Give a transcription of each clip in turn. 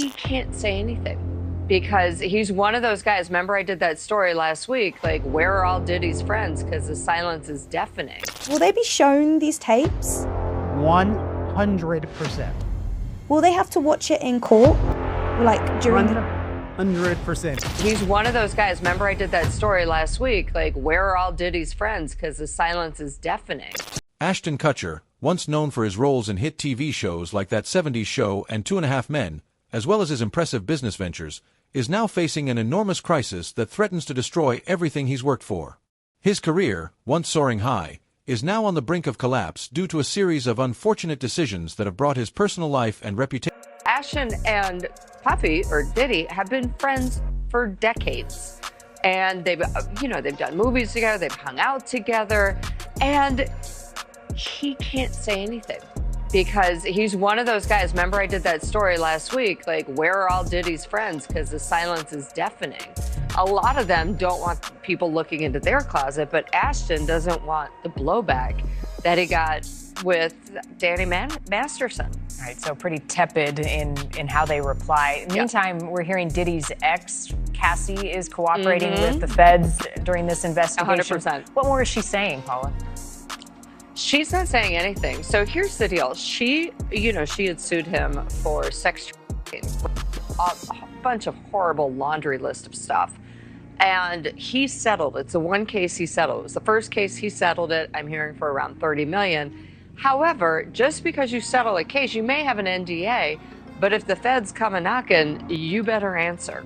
He can't say anything because he's one of those guys. Remember, I did that story last week, like, where are all Diddy's friends? Because the silence is deafening. Will they be shown these tapes? 100%. Will they have to watch it in court? Like, during 100%. He's one of those guys. Remember, I did that story last week, like, where are all Diddy's friends? Because the silence is deafening. Ashton Kutcher, once known for his roles in hit TV shows like That 70s Show and 2.5 Men, as well as his impressive business ventures, is now facing an enormous crisis that threatens to destroy everything he's worked for. His career, once soaring high, is now on the brink of collapse due to a series of unfortunate decisions that have brought his personal life and reputation. Ashton and Puffy, or Diddy, have been friends for decades. And they've done movies together, they've hung out together, and he can't say anything because he's one of those guys. Remember, I did that story last week, like, where are all Diddy's friends? Because the silence is deafening. A lot of them don't want people looking into their closet, but Ashton doesn't want the blowback that he got with Danny Masterson. All right, so pretty tepid in how they reply. Meantime, we're hearing Diddy's ex, Cassie, is cooperating with the feds during this investigation. 100%. What more is she saying, Paula? She's not saying anything. So here's the deal. She had sued him for sex trafficking, a bunch of horrible laundry list of stuff. And he settled. It's the one case he settled. It was the first case he settled it. I'm hearing for around $30 million. However, just because you settle a case, you may have an NDA, but if the feds come a knocking, you better answer.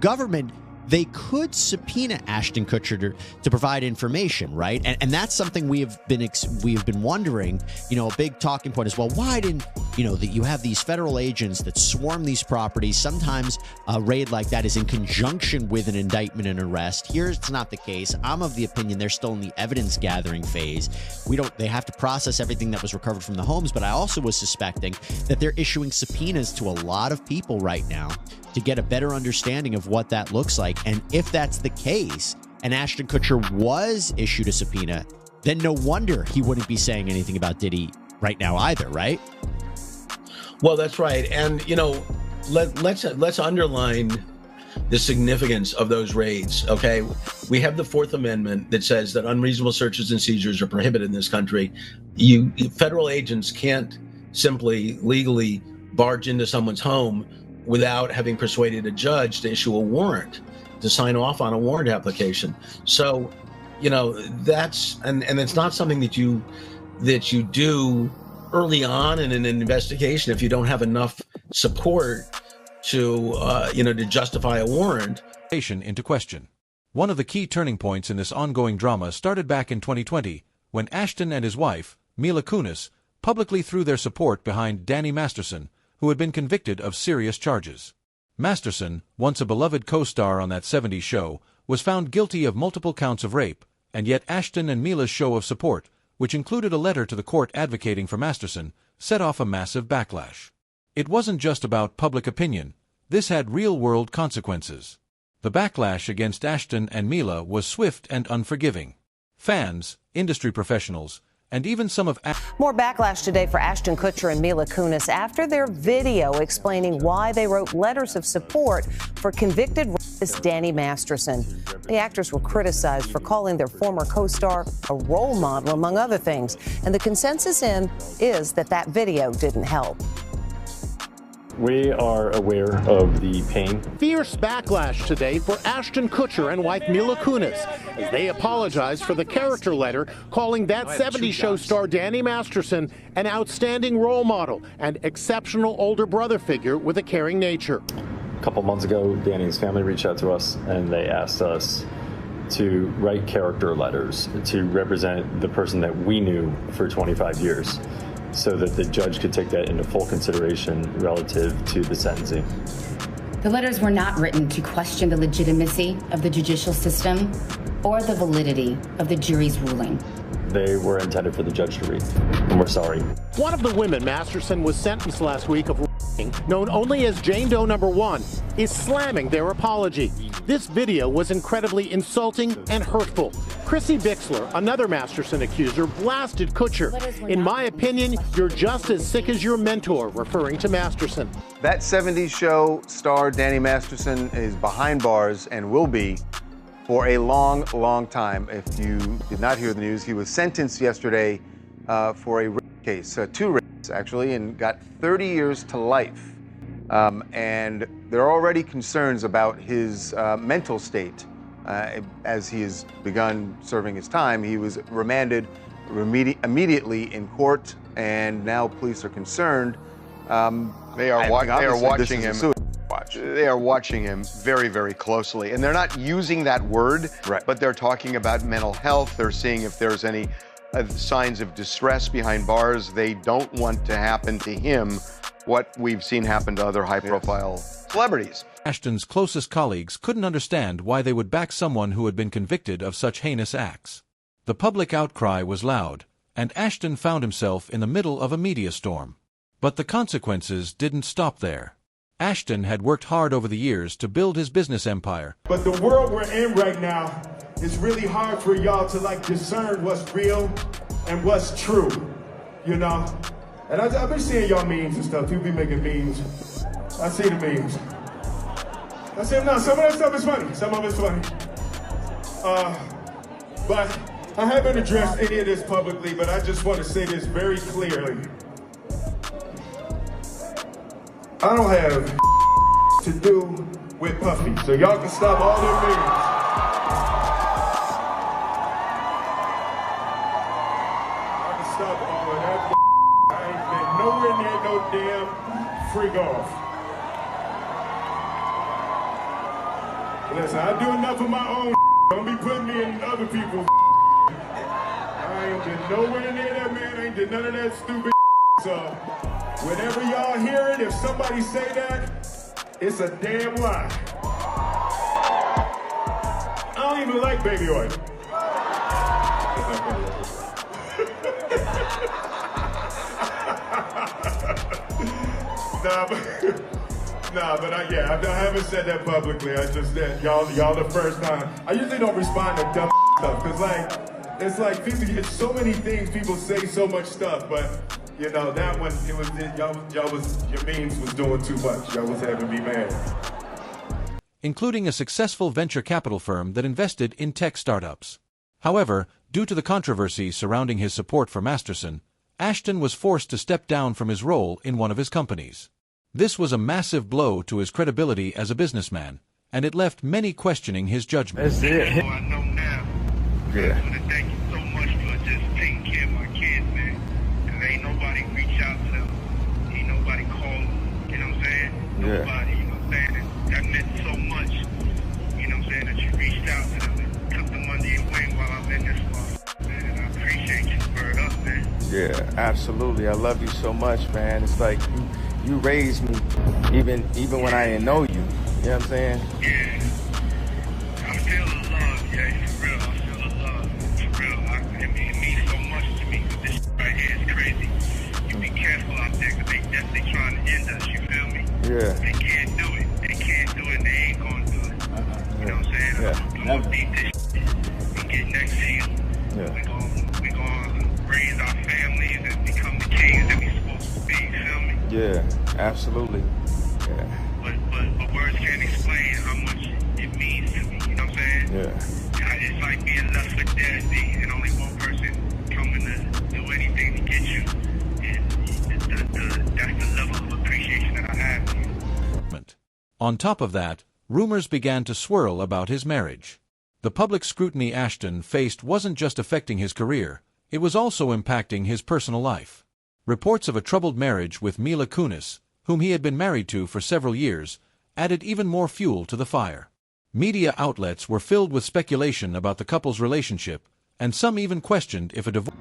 Government, they could subpoena Ashton Kutcher to provide information, right? And that's something we have been wondering. A big talking point is, well, why didn't that you have these federal agents that swarm these properties? Sometimes a raid like that is in conjunction with an indictment and arrest. Here, it's not the case. I'm of the opinion they're still in the evidence gathering phase. They have to process everything that was recovered from the homes. But I also was suspecting that they're issuing subpoenas to a lot of people right now to get a better understanding of what that looks like. And if that's the case, and Ashton Kutcher was issued a subpoena, then no wonder he wouldn't be saying anything about Diddy right now either, right? Well, that's right. And, let's underline the significance of those raids, okay? We have the Fourth Amendment that says that unreasonable searches and seizures are prohibited in this country. Federal agents can't simply legally barge into someone's home without having persuaded a judge to issue a warrant, to sign off on a warrant application. So, that's, and it's not something that you do early on in an investigation if you don't have enough support to justify a warrant. Into question. One of the key turning points in this ongoing drama started back in 2020, when Ashton and his wife, Mila Kunis, publicly threw their support behind Danny Masterson, who had been convicted of serious charges. Masterson, once a beloved co-star on That 70s Show, was found guilty of multiple counts of rape, and yet Ashton and Mila's show of support, which included a letter to the court advocating for Masterson, set off a massive backlash. It wasn't just about public opinion. This had real-world consequences. The backlash against Ashton and Mila was swift and unforgiving. Fans, industry professionals, and even some of More backlash today for Ashton Kutcher and Mila Kunis after their video explaining why they wrote letters of support for convicted rapist Danny Masterson. The actors were criticized for calling their former co-star a role model, among other things. And the consensus is that video didn't help. We are aware of the pain. Fierce backlash today for Ashton Kutcher and wife Mila Kunis as they apologize for the character letter calling That 70s Show star Danny Masterson an outstanding role model and exceptional older brother figure with a caring nature. A couple months ago, Danny's family reached out to us and they asked us to write character letters to represent the person that we knew for 25 years. So that the judge could take that into full consideration relative to the sentencing. The letters were not written to question the legitimacy of the judicial system or the validity of the jury's ruling. They were intended for the judge to read, and we're sorry. One of the women Masterson was sentenced last week of known only as Jane Doe number 1, is slamming their apology. This video was incredibly insulting and hurtful, Chrissy Bixler, another Masterson accuser, blasted Kutcher. In my opinion, you're just as sick as your mentor, referring to Masterson. That 70s show star Danny Masterson is behind bars and will be for a long, long time. If you did not hear the news, he was sentenced yesterday for a rape case, 2 rapes actually, and got 30 years to life. And there are already concerns about his mental state. As he has begun serving his time, he was remanded immediately in court, and now police are concerned. They are watching him. They are watching him very, very closely, and they're not using that word, right, but they're talking about mental health. They're seeing if there's any signs of distress behind bars. They don't want to happen to him what we've seen happen to other high-profile celebrities. Ashton's closest colleagues couldn't understand why they would back someone who had been convicted of such heinous acts. The public outcry was loud, and Ashton found himself in the middle of a media storm. But the consequences didn't stop there. Ashton had worked hard over the years to build his business empire. But the world we're in right now, it's really hard for y'all to discern what's real and what's true, you know? And I've been seeing y'all memes and stuff. People be making memes. I see the memes. I say, no, some of that stuff is funny. Some of it's funny. But I haven't addressed any of this publicly, but I just want to say this very clearly. I don't have to do with Puffy, so y'all can stop all their memes. I can stop all of that. I ain't been nowhere near no damn freak off. Listen, I do enough of my own. Don't be putting me in other people's. I ain't been nowhere near that man. I ain't did none of that stupid. So, whenever y'all hear it, if somebody say that, it's a damn lie. I don't even like baby oil. But I haven't said that publicly. I just said y'all the first time. I usually don't respond to dumb stuff because it's like people get so many things. People say so much stuff, but you know that one your memes was doing too much. Y'all was having me mad. Including a successful venture capital firm that invested in tech startups. However, due to the controversy surrounding his support for Masterson, Ashton was forced to step down from his role in one of his companies. This was a massive blow to his credibility as a businessman, and it left many questioning his judgment. That's it. I know now. Yeah. I want to thank you so much for just taking care of my kids, man. Because ain't nobody reach out to them. Ain't nobody call them. You know what I'm saying? Yeah. Nobody, you know what I'm saying? That meant so much. You know what I'm saying? That you reached out to them and took them under your wing while I'm in this spot. Man, and I appreciate you. Word up, man. Yeah, absolutely. I love you so much, man. It's like you raised me even when I didn't know you. You know what I'm saying? Yeah. I feel the love, yeah, for real. I feel the love. For real. It means so much to me. This right here is crazy. You be careful out there because they definitely trying to end us, you feel me? Yeah. They can't do it. They can't do it. They ain't gonna do it. You know what I'm saying? Yeah. I'm gonna beat this shit and get next to you. Yeah. We gonna raise our families and become the kings that we supposed to be, you feel me? Yeah, absolutely. Yeah. But words can't explain how much it means to me, you know what I'm saying? Yeah. It's like being left for dead, and only one person coming to do anything to get you. And that's the level of appreciation that I have for you. On top of that, rumors began to swirl about his marriage. The public scrutiny Ashton faced wasn't just affecting his career, it was also impacting his personal life. Reports of a troubled marriage with Mila Kunis, whom he had been married to for several years, added even more fuel to the fire. Media outlets were filled with speculation about the couple's relationship, and some even questioned if a divorce.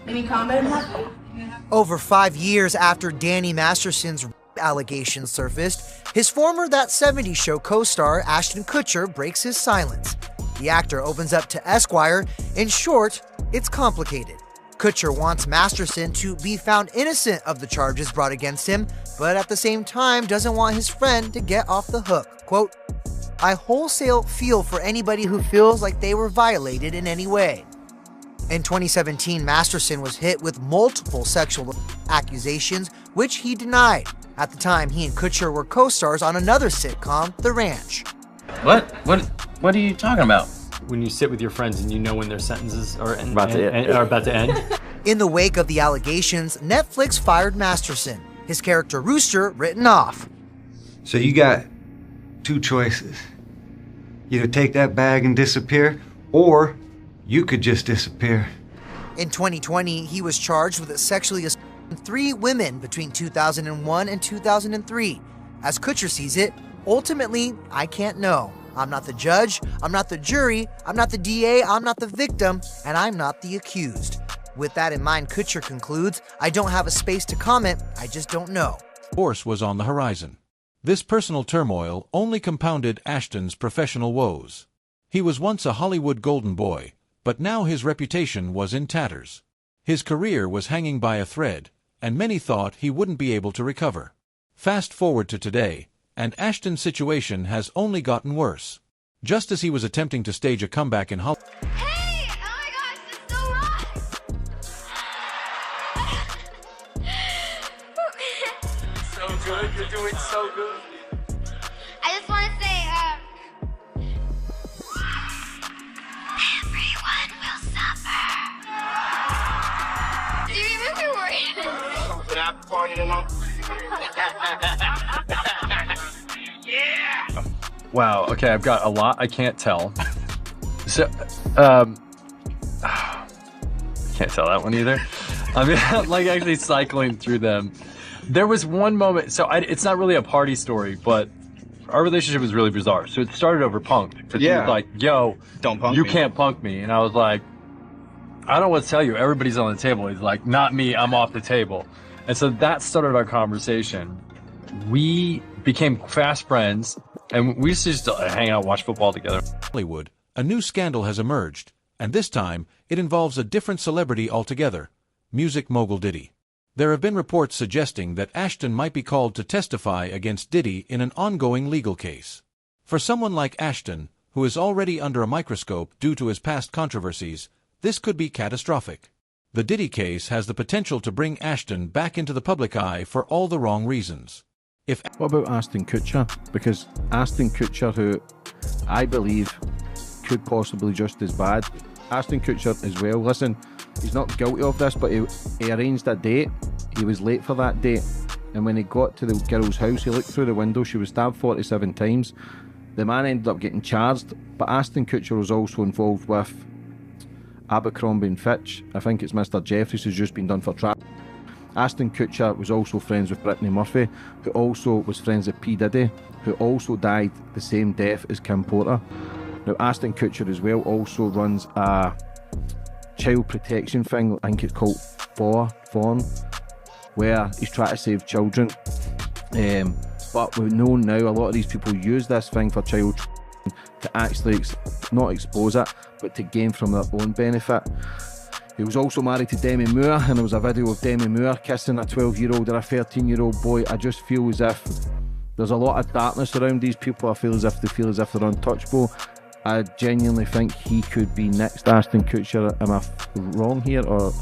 Any comments? Over 5 years after Danny Masterson's allegations surfaced, his former That 70s Show co-star Ashton Kutcher breaks his silence. The actor opens up to Esquire. In short, it's complicated. Kutcher wants Masterson to be found innocent of the charges brought against him, but at the same time doesn't want his friend to get off the hook. Quote, I wholesale feel for anybody who feels like they were violated in any way. In 2017, Masterson was hit with multiple sexual accusations, which he denied. At the time, he and Kutcher were co-stars on another sitcom, The Ranch. What are you talking about? When you sit with your friends and you know when their sentences are about to end. In the wake of the allegations, Netflix fired Masterson, his character Rooster written off. So you got two choices. Either take that bag and disappear, or you could just disappear. In 2020, he was charged with sexually assaulting 3 women between 2001 and 2003. As Kutcher sees it, ultimately, I can't know. I'm not the judge, I'm not the jury, I'm not the DA, I'm not the victim, and I'm not the accused. With that in mind, Kutcher concludes, I don't have a space to comment, I just don't know. Divorce was on the horizon. This personal turmoil only compounded Ashton's professional woes. He was once a Hollywood golden boy, but now his reputation was in tatters. His career was hanging by a thread, and many thought he wouldn't be able to recover. Fast forward to today, and Ashton's situation has only gotten worse. Just as he was attempting to stage a comeback in Hollywood. Hey! Oh my gosh, this is so wrong! So good, you're doing so good. I just want to say, everyone will suffer. Do you even feel worried? Something after party tonight? Yeah! Wow, okay, I've got a lot I can't tell. So, can't tell that one either. I mean, I'm like actually cycling through them. There was one moment, so it's not really a party story, but our relationship was really bizarre. So it started over punked. Because he was like, yo, don't punk you me. can't punk me. And I was like, I don't know what to tell you. Everybody's on the table. He's like, not me, I'm off the table. And so that started our conversation. We became fast friends, and we used to just hang out, watch football together. Hollywood, a new scandal has emerged, and this time it involves a different celebrity altogether, music mogul Diddy. There have been reports suggesting that Ashton might be called to testify against Diddy in an ongoing legal case. For someone like Ashton, who is already under a microscope due to his past controversies, this could be catastrophic. The Diddy case has the potential to bring Ashton back into the public eye for all the wrong reasons. What about Ashton Kutcher? Because Ashton Kutcher, who I believe could possibly just as bad. Ashton Kutcher as well. Listen, he's not guilty of this, but he arranged a date. He was late for that date. And when he got to the girl's house, he looked through the window. She was stabbed 47 times. The man ended up getting charged. But Ashton Kutcher was also involved with Abercrombie & Fitch. I think it's Mr. Jeffries who's just been done for trafficking. Ashton Kutcher was also friends with Brittany Murphy, who also was friends with P. Diddy, who also died the same death as Kim Porter. Now, Ashton Kutcher as well also runs a child protection thing, I think it's called Fawn, where he's trying to save children. But we know now a lot of these people use this thing for child to actually not expose it, but to gain from their own benefit. He was also married to Demi Moore, and there was a video of Demi Moore kissing a 12-year-old or a 13-year-old boy. I just feel as if there's a lot of darkness around these people. I feel as if they feel as if they're untouchable. I genuinely think he could be next Ashton Kutcher. Am I wrong here, or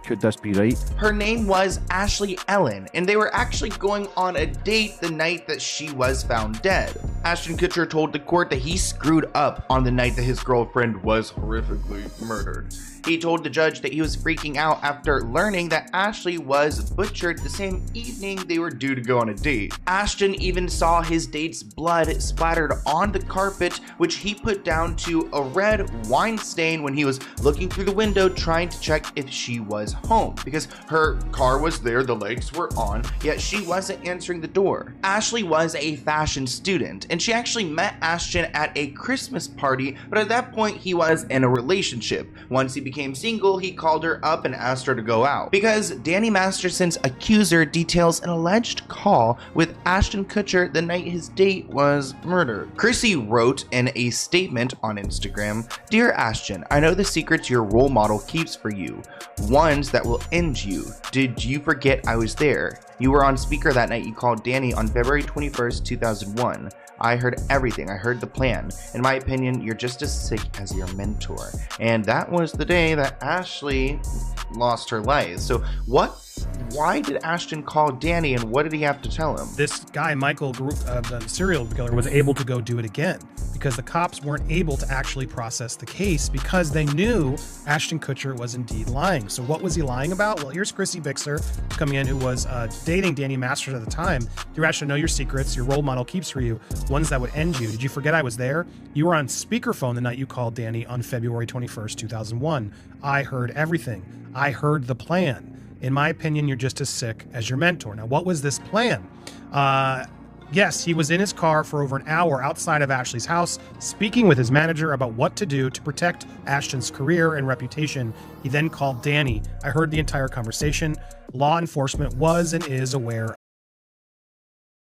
could this be right? Her name was Ashley Ellen, and they were actually going on a date the night that she was found dead. Ashton Kutcher told the court that he screwed up on the night that his girlfriend was horrifically murdered. He told the judge that he was freaking out after learning that Ashley was butchered the same evening they were due to go on a date. Ashton even saw his date's blood splattered on the carpet, which he put down to a red wine stain when he was looking through the window trying to check if she was home, because her car was there, the lights were on, yet she wasn't answering the door. Ashley was a fashion student, and she actually met Ashton at a Christmas party, but at that point he was in a relationship. Once he became single, he called her up and asked her to go out, because Danny Masterson's accuser details an alleged call with Ashton Kutcher the night his date was murdered. Chrissy wrote in a statement on Instagram, "Dear Ashton, I know the secrets your role model keeps for you, ones that will end you. Did you forget I was there? You were on speaker that night you called Danny on February 21st, 2001. I heard everything. I heard the plan. In my opinion, you're just as sick as your mentor. And that was the day that Ashley lost her life. So why did Ashton call Danny, and what did he have to tell him? This guy, Michael, the serial killer, was able to go do it again because the cops weren't able to actually process the case because they knew Ashton Kutcher was indeed lying. So what was he lying about? Well, here's Chrissy Bixler coming in, who was dating Danny Masterson at the time. You actually know your secrets. Your role model keeps for you ones that would end you. Did you forget I was there? You were on speakerphone the night you called Danny on February 21st, 2001. I heard everything. I heard the plan. In my opinion, you're just as sick as your mentor. Now, what was this plan? Yes, he was in his car for over an hour outside of Ashley's house, speaking with his manager about what to do to protect Ashton's career and reputation. He then called Danny. I heard the entire conversation. Law enforcement was and is aware